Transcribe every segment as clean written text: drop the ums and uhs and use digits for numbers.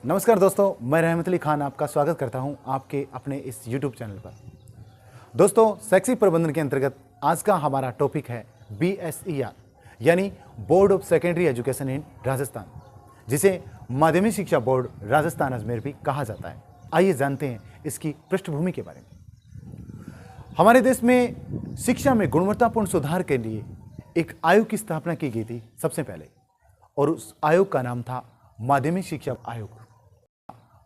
नमस्कार दोस्तों, मैं रहमत अली खान आपका स्वागत करता हूं आपके अपने इस YouTube चैनल पर। दोस्तों, शैक्षिक प्रबंधन के अंतर्गत आज का हमारा टॉपिक है BSER यानी board of secondary education in Rajasthan, जिसे माध्यमिक शिक्षा बोर्ड राजस्थान अजमेर भी कहा जाता है। आइए जानते हैं इसकी पृष्ठभूमि के बारे में। हमारे देश में शिक्षा में गुणवत्तापूर्ण सुधार के लिए एक आयोग की स्थापना की गई थी सबसे पहले, और उस आयोग का नाम था माध्यमिक शिक्षा आयोग।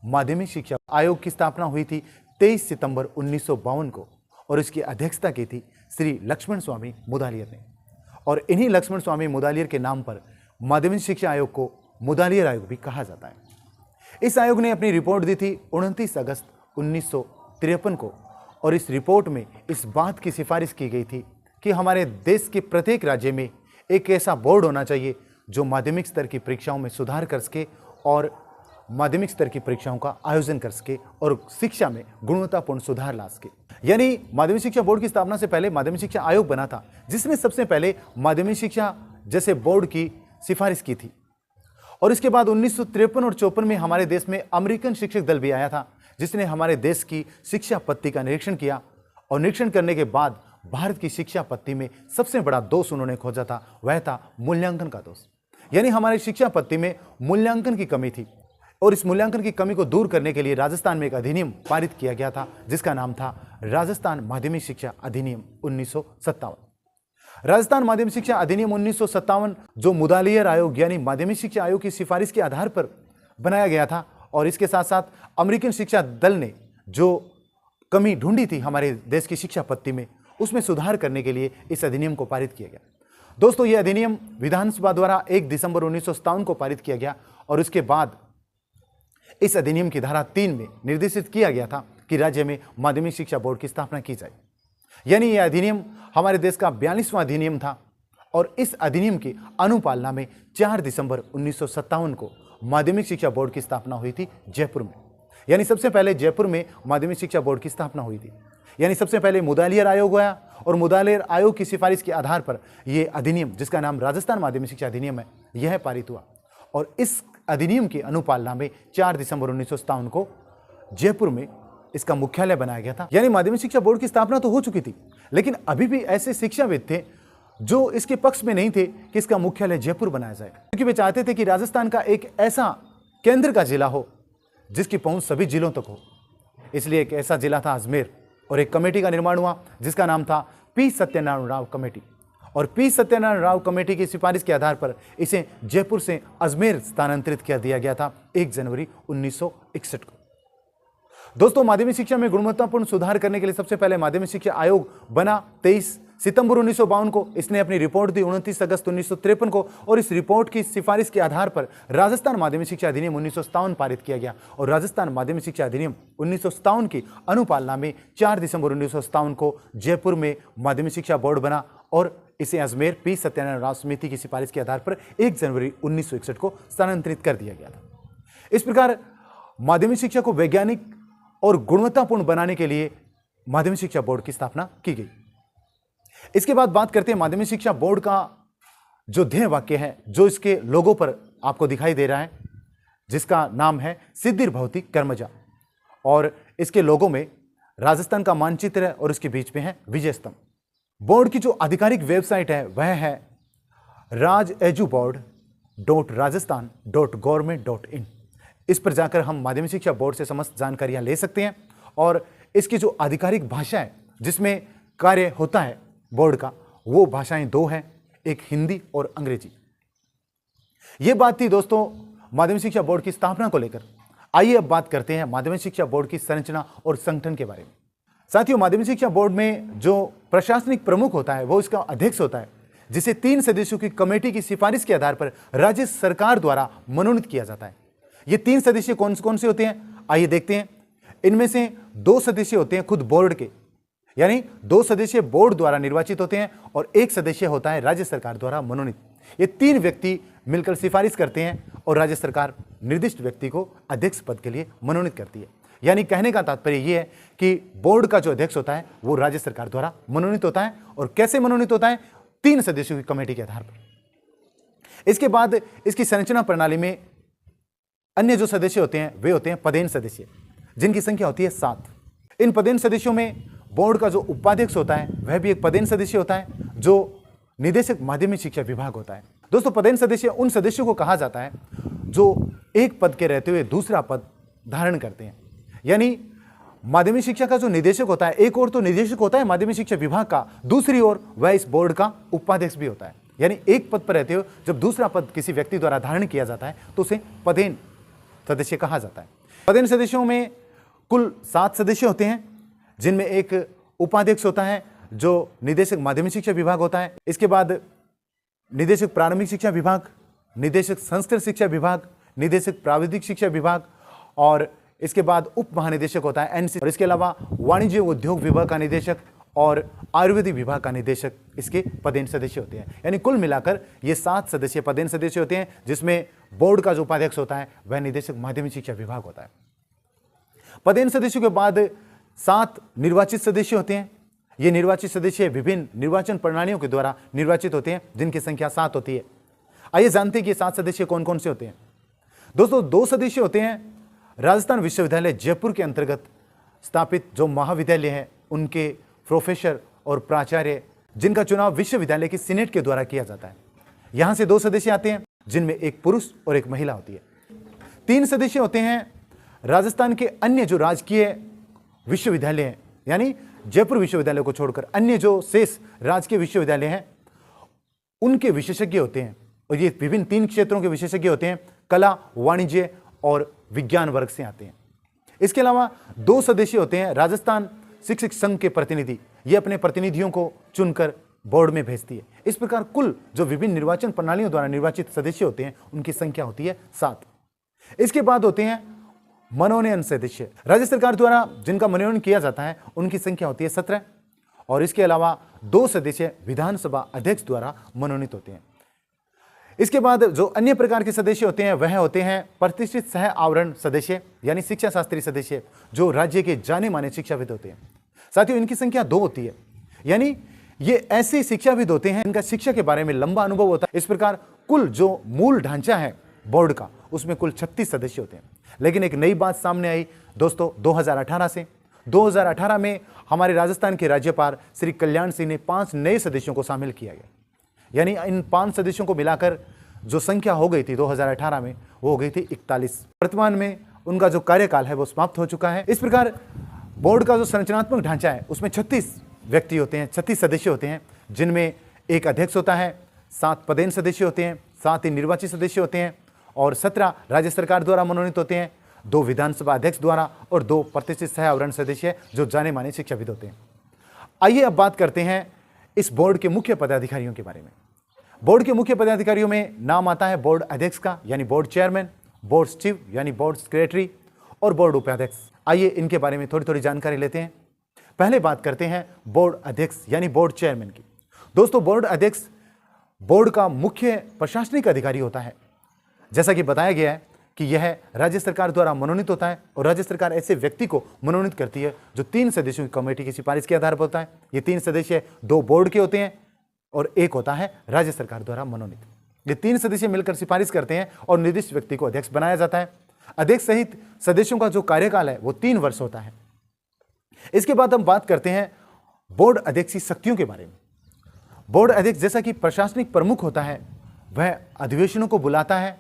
माध्यमिक शिक्षा आयोग की स्थापना हुई थी 23 सितंबर 1952 को, और इसकी अध्यक्षता की थी श्री लक्ष्मण स्वामी मुदालियर ने। और इन्हीं लक्ष्मण स्वामी मुदालियर के नाम पर माध्यमिक शिक्षा आयोग को मुदालियर आयोग भी कहा जाता है। इस आयोग ने अपनी रिपोर्ट दी थी 29 अगस्त 1953 को, और इस रिपोर्ट में इस बात की सिफारिश की गई थी कि हमारे देश के प्रत्येक राज्य में एक ऐसा बोर्ड होना चाहिए जो माध्यमिक स्तर की परीक्षाओं में सुधार कर सके और माध्यमिक स्तर की परीक्षाओं का आयोजन कर सके और शिक्षा में गुणवत्तापूर्ण सुधार ला सके। यानी माध्यमिक शिक्षा बोर्ड की स्थापना से पहले माध्यमिक शिक्षा आयोग बना था, जिसने सबसे पहले माध्यमिक शिक्षा जैसे बोर्ड की सिफारिश की थी। और इसके बाद 1953 और 54 में हमारे देश में अमेरिकन शिक्षक दल भी आया था, जिसने हमारे देश की शिक्षा पद्धति का निरीक्षण किया। और निरीक्षण करने के बाद भारत की शिक्षा पद्धति में सबसे बड़ा दोष उन्होंने खोजा था, वह था मूल्यांकन का दोष। यानी हमारी शिक्षा पद्धति में मूल्यांकन की कमी थी, और इस मूल्यांकन की कमी को दूर करने के लिए राजस्थान में एक अधिनियम पारित किया गया था, जिसका नाम था राजस्थान माध्यमिक शिक्षा अधिनियम 1957। राजस्थान माध्यमिक शिक्षा अधिनियम 1957 जो मुदालियर आयोग यानी माध्यमिक शिक्षा आयोग की सिफारिश के आधार पर बनाया गया था, और इसके साथ साथ अमेरिकन शिक्षा दल ने जो कमी ढूंढी थी हमारे देश की शिक्षा पद्धति में, उसमें सुधार करने के लिए इस अधिनियम को पारित किया गया। दोस्तों, यह अधिनियम विधानसभा द्वारा 1 दिसंबर 1957 को पारित किया गया, और उसके बाद इस अधिनियम की धारा 3 में निर्देशित किया गया था कि राज्य में माध्यमिक शिक्षा बोर्ड की स्थापना की जाए। यानी यह अधिनियम हमारे देश का 42वां अधिनियम था, और इस अधिनियम की अनुपालना में 4 दिसंबर 1957 को माध्यमिक शिक्षा बोर्ड की स्थापना हुई थी जयपुर में। यानी सबसे पहले जयपुर में माध्यमिक शिक्षा बोर्ड की स्थापना हुई थी। यानी सबसे पहले मुदालियर आयोग आया, और मुदालियर आयोग की सिफारिश के आधार पर यह अधिनियम, जिसका नाम राजस्थान माध्यमिक शिक्षा अधिनियम है, यह पारित हुआ। और इस अधिनियम की अनुपालना में 4 दिसंबर 1957 को जयपुर में इसका मुख्यालय बनाया गया था। यानी माध्यमिक शिक्षा बोर्ड की स्थापना तो हो चुकी थी, लेकिन अभी भी ऐसे शिक्षाविद थे जो इसके पक्ष में नहीं थे कि इसका मुख्यालय जयपुर बनाया जाए, क्योंकि वे चाहते थे कि राजस्थान का एक ऐसा केंद्र का जिला हो जिसकी पहुंच सभी जिलों तक हो। इसलिए एक ऐसा जिला था अजमेर, और एक कमेटी का निर्माण हुआ जिसका नाम था पी सत्यनारायण राव कमेटी। और पी सत्यनारायण राव कमेटी की सिफारिश के आधार पर इसे जयपुर से अजमेर स्थानांतरित कर दिया गया था 1 जनवरी 1961 को। दोस्तों, माध्यमिक शिक्षा में गुणवत्तापूर्ण सुधार करने के लिए सबसे पहले माध्यमिक शिक्षा आयोग बना 23 सितंबर 1952 को। इसने अपनी रिपोर्ट दी 29 अगस्त 1953 को, और इस रिपोर्ट की सिफारिश के आधार पर राजस्थान माध्यमिक शिक्षा अधिनियम 1957 पारित किया गया। और राजस्थान माध्यमिक शिक्षा अधिनियम 1957 की अनुपालना में 4 दिसंबर 1957 को जयपुर में माध्यमिक शिक्षा बोर्ड बना, और इसे अजमेर पी सत्यनारायण राव समिति की सिफारिश के आधार पर 1 जनवरी 1961 को स्थानांतरित कर दिया गया था। इस प्रकार माध्यमिक शिक्षा को वैज्ञानिक और गुणवत्तापूर्ण बनाने के लिए माध्यमिक शिक्षा बोर्ड की स्थापना की गई। इसके बाद बात करते हैं माध्यमिक शिक्षा बोर्ड का जो ध्येय वाक्य है, जो इसके लोगो पर आपको दिखाई दे रहा है, जिसका नाम है सिद्धिर भवति कर्मजा। और इसके लोगो में राजस्थान का मानचित्र है, और इसके बीच में है विजय स्तंभ। बोर्ड की जो आधिकारिक वेबसाइट है वह है rajeduboard.rajasthan.government.in। इस पर जाकर हम माध्यमिक शिक्षा बोर्ड से समस्त जानकारियां ले सकते हैं, और इसकी जो आधिकारिक भाषा है जिसमें कार्य होता है बोर्ड का, वो भाषाएं 2 हैं, एक हिंदी और अंग्रेजी। ये बात थी दोस्तों माध्यमिक शिक्षा बोर्ड की स्थापना को लेकर। आइए अब बात करते हैं माध्यमिक शिक्षा बोर्ड की संरचना और संगठन के बारे में। साथियों, माध्यमिक शिक्षा बोर्ड में जो प्रशासनिक प्रमुख होता है वो इसका अध्यक्ष होता है, जिसे 3 सदस्यों की कमेटी की सिफारिश के आधार पर राज्य सरकार द्वारा मनोनीत किया जाता है। ये 3 सदस्य कौन कौन से होते हैं, आइए देखते हैं। इनमें से 2 सदस्य होते हैं खुद बोर्ड के, यानी 2 सदस्य बोर्ड द्वारा निर्वाचित होते हैं, और 1 सदस्य होता है राज्य सरकार द्वारा मनोनीत। ये 3 व्यक्ति मिलकर सिफारिश करते हैं, और राज्य सरकार निर्दिष्ट व्यक्ति को अध्यक्ष पद के लिए मनोनीत करती है। यानी कहने का तात्पर्य यह है कि बोर्ड का जो अध्यक्ष होता है वो राज्य सरकार द्वारा मनोनीत होता है। और कैसे मनोनीत होता है? 3 सदस्यों की कमेटी के आधार पर। इसके बाद इसकी संरचना प्रणाली में अन्य जो सदस्य होते हैं वे होते हैं पदेन सदस्य, जिनकी संख्या होती है 7। इन पदेन सदस्यों में बोर्ड का जो उपाध्यक्ष होता है वह भी एक पदेन सदस्य होता है, जो निदेशक माध्यमिक शिक्षा विभाग होता है। दोस्तों, पदेन सदस्य उन सदस्यों को कहा जाता है जो एक पद के रहते हुए दूसरा पद धारण करते हैं। यानी माध्यमिक शिक्षा का जो निदेशक होता है, एक और तो निदेशक होता है माध्यमिक शिक्षा विभाग का, दूसरी ओर वह इस बोर्ड का उपाध्यक्ष भी होता है। यानी एक पद पर रहते हुए जब दूसरा पद किसी व्यक्ति द्वारा धारण किया जाता है तो उसे पदेन सदस्य कहा जाता है। पदेन सदस्यों में कुल 7 सदस्य होते हैं, जिनमें एक उपाध्यक्ष होता है जो निदेशक माध्यमिक शिक्षा विभाग होता है। इसके बाद निदेशक प्रारंभिक शिक्षा विभाग, निदेशक संस्कृत शिक्षा विभाग, निदेशक प्राविधिक शिक्षा विभाग, और इसके बाद उप महानिदेशक होता है एनसी। और इसके अलावा वाणिज्य उद्योग विभाग का निदेशक और आयुर्वेदिक विभाग का निदेशक इसके पदेन सदस्य होते हैं। यानी कुल मिलाकर ये 7 सदस्य पदेन सदस्य होते हैं, जिसमें बोर्ड का जो उपाध्यक्ष होता है वह निदेशक माध्यमिक शिक्षा विभाग होता है। पदेन सदस्यों के बाद 7 निर्वाचित सदस्य होते हैं। ये निर्वाचित सदस्य विभिन्न निर्वाचन प्रणालियों के द्वारा निर्वाचित होते हैं, जिनकी संख्या 7 होती है। आइए जानते हैं कि 7 सदस्य कौन कौन से होते हैं। दोस्तों, 2 सदस्य होते हैं राजस्थान विश्वविद्यालय जयपुर के अंतर्गत स्थापित जो महाविद्यालय है, उनके प्रोफेसर और प्राचार्य, जिनका चुनाव विश्वविद्यालय की सीनेट के द्वारा किया जाता है। यहां से 2 सदस्य आते हैं, जिनमें एक पुरुष और एक महिला होती है। 3 सदस्य होते हैं राजस्थान के अन्य जो राजकीय विश्वविद्यालय हैं, यानी जयपुर विश्वविद्यालय को छोड़कर अन्य जो शेष राजकीय विश्वविद्यालय हैं उनके विशेषज्ञ होते हैं। और ये विभिन्न 3 क्षेत्रों के विशेषज्ञ होते हैं, कला, वाणिज्य और विज्ञान वर्ग से आते हैं। इसके अलावा 2 सदस्य होते हैं राजस्थान शिक्षक संघ के प्रतिनिधि। ये अपने प्रतिनिधियों को चुनकर बोर्ड में भेजती है। इस प्रकार कुल जो विभिन्न निर्वाचन प्रणालियों द्वारा निर्वाचित सदस्य होते हैं उनकी संख्या होती है 7। इसके बाद होते हैं मनोनयन सदस्य। राज्य सरकार द्वारा जिनका मनोनयन किया जाता है उनकी संख्या होती है 17। और इसके अलावा 2 सदस्य विधानसभा अध्यक्ष द्वारा मनोनीत होते हैं। इसके बाद जो अन्य प्रकार के सदस्य होते हैं वह होते हैं प्रतिष्ठित सह आवरण सदस्य, यानी शिक्षा शास्त्री सदस्य, जो राज्य के जाने माने शिक्षाविद होते हैं। साथियों, इनकी संख्या 2 होती है। यानी ये ऐसे शिक्षाविद होते हैं इनका शिक्षा के बारे में लंबा अनुभव होता है। इस प्रकार कुल जो मूल ढांचा है बोर्ड का, उसमें कुल 36 सदस्य होते हैं। लेकिन एक नई बात सामने आई दोस्तों 2018 से। 2018 में हमारे राजस्थान के राज्यपाल श्री कल्याण सिंह ने 5 नए सदस्यों को शामिल किया गया। यानी इन 5 सदस्यों को मिलाकर जो संख्या हो गई थी 2018 में, वो हो गई थी 41। वर्तमान में उनका जो कार्यकाल है वो समाप्त हो चुका है। इस प्रकार बोर्ड का जो संरचनात्मक ढांचा है उसमें 36 व्यक्ति होते हैं, 36 सदस्य होते हैं, जिनमें एक अध्यक्ष होता है, 7 पदेन सदस्य होते हैं, 7 ही निर्वाचित सदस्य होते हैं और 17 राज्य सरकार द्वारा मनोनीत होते हैं, 2 विधानसभा अध्यक्ष द्वारा और 2 प्रतिष्ठित सह आवरण सदस्य जो जाने माने शिक्षाविद होते हैं। आइए अब बात करते हैं इस बोर्ड के मुख्य पदाधिकारियों के बारे में। बोर्ड के मुख्य पदाधिकारियों में नाम आता है बोर्ड अध्यक्ष का, यानी बोर्ड चेयरमैन, बोर्ड सचिव यानी बोर्ड सेक्रेटरी और बोर्ड उपाध्यक्ष। आइए इनके बारे में थोड़ी थोड़ी जानकारी लेते हैं। पहले बात करते हैं बोर्ड अध्यक्ष यानी बोर्ड चेयरमैन की। दोस्तों, बोर्ड अध्यक्ष बोर्ड का मुख्य प्रशासनिक अधिकारी होता है। जैसा कि बताया गया है कि यह राज्य सरकार द्वारा मनोनीत होता है और राज्य सरकार ऐसे व्यक्ति को मनोनीत करती है जो 3 सदस्यों की कमेटी की सिफारिश के आधार पर होता है। ये 3 सदस्य 2 बोर्ड के होते हैं और 1 होता है राज्य सरकार द्वारा मनोनीत। ये 3 सदस्य मिलकर सिफारिश करते हैं और निर्दिष्ट व्यक्ति को अध्यक्ष बनाया जाता है। अध्यक्ष सहित सदस्यों का जो कार्यकाल है वो 3 वर्ष होता है। इसके बाद हम बात करते हैं बोर्ड अध्यक्ष की शक्तियों के बारे में। बोर्ड अध्यक्ष जैसा कि प्रशासनिक प्रमुख होता है, वह अधिवेशनों को बुलाता है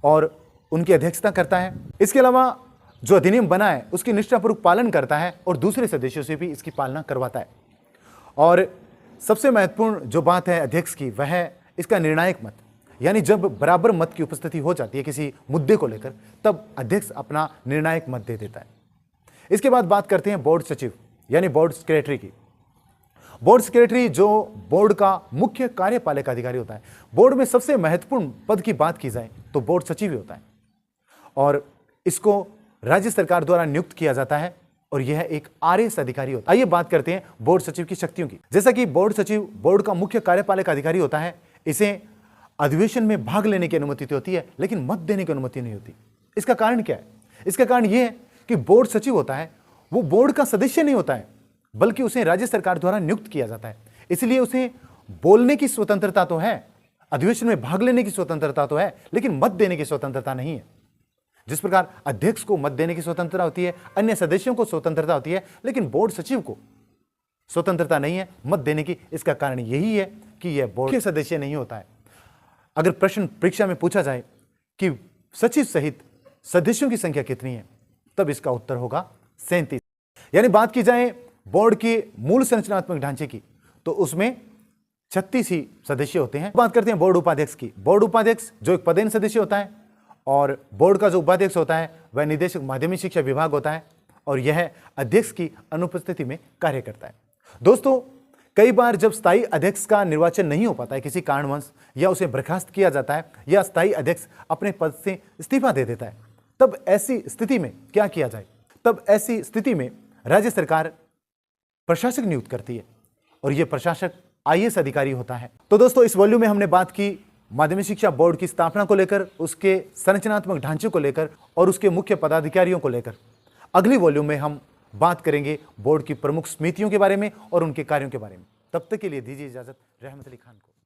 और उनकी अध्यक्षता करता है। इसके अलावा जो अधिनियम बना है उसकी निष्ठापूर्वक पालन करता है और दूसरे सदस्यों से भी इसकी पालना करवाता है। और सबसे महत्वपूर्ण जो बात है अध्यक्ष की, वह है इसका निर्णायक मत। यानी जब बराबर मत की उपस्थिति हो जाती है किसी मुद्दे को लेकर, तब अध्यक्ष अपना निर्णायक मत दे देता है। इसके बाद बात करते हैं बोर्ड सचिव यानी बोर्ड सेक्रेटरी की। बोर्ड सेक्रेटरी जो बोर्ड का मुख्य कार्यपालक अधिकारी होता है। बोर्ड में सबसे महत्वपूर्ण पद की बात की जाए तो बोर्ड सचिव ही होता है और इसको राज्य सरकार द्वारा नियुक्त किया जाता है और यह एक आरएएस अधिकारी होता है। आइए बात करते हैं बोर्ड सचिव की शक्तियों की। जैसा कि बोर्ड सचिव बोर्ड का मुख्य कार्यपालक अधिकारी होता है, इसे अधिवेशन में भाग लेने की अनुमति तो होती है लेकिन मत देने की अनुमति नहीं होती। इसका कारण क्या है? इसका कारण यह है कि बोर्ड सचिव होता है वो बोर्ड का सदस्य नहीं होता है, बल्कि उसे राज्य सरकार द्वारा नियुक्त किया जाता है। इसलिए उसे बोलने की स्वतंत्रता तो है, अधिवेशन में भाग लेने की स्वतंत्रता तो है, लेकिन मत देने की स्वतंत्रता नहीं है। जिस प्रकार अध्यक्ष को मत देने की स्वतंत्रता होती है, अन्य सदस्यों को स्वतंत्रता होती है, लेकिन बोर्ड सचिव को स्वतंत्रता नहीं है मत देने की। इसका कारण यही है कि यह बोर्ड के सदस्य नहीं होता है। अगर प्रश्न परीक्षा में पूछा जाए कि सचिव सहित सदस्यों की संख्या कितनी है, तब इसका उत्तर होगा 37। यानी बात की जाए बोर्ड के मूल संरचनात्मक ढांचे की, तो उसमें 36 ही सदस्य होते हैं। बात करते हैं बोर्ड उपाध्यक्ष की। बोर्ड उपाध्यक्ष जो एक पदेन सदस्य होता है, और बोर्ड का जो उपाध्यक्ष होता है वह निदेशक माध्यमिक शिक्षा विभाग होता है, और यह अध्यक्ष की अनुपस्थिति में कार्य करता है। दोस्तों, कई बार जब स्थायी अध्यक्ष का निर्वाचन नहीं हो पाता है किसी कारणवश, या उसे बर्खास्त किया जाता है, या स्थायी अध्यक्ष अपने पद से इस्तीफा दे देता है, तब ऐसी स्थिति में क्या किया जाए? तब ऐसी स्थिति में राज्य सरकार प्रशासक नियुक्त करती है, और यह प्रशासक आईएएस अधिकारी होता है। तो दोस्तों, इस वॉल्यूम में हमने बात की माध्यमिक शिक्षा बोर्ड की स्थापना को लेकर, उसके संरचनात्मक ढांचे को लेकर और उसके मुख्य पदाधिकारियों को लेकर। अगली वॉल्यूम में हम बात करेंगे बोर्ड की प्रमुख समितियों के बारे में और उनके कार्यों के बारे में। तब तक के लिए दीजिए इजाजत रहमत अली खान को।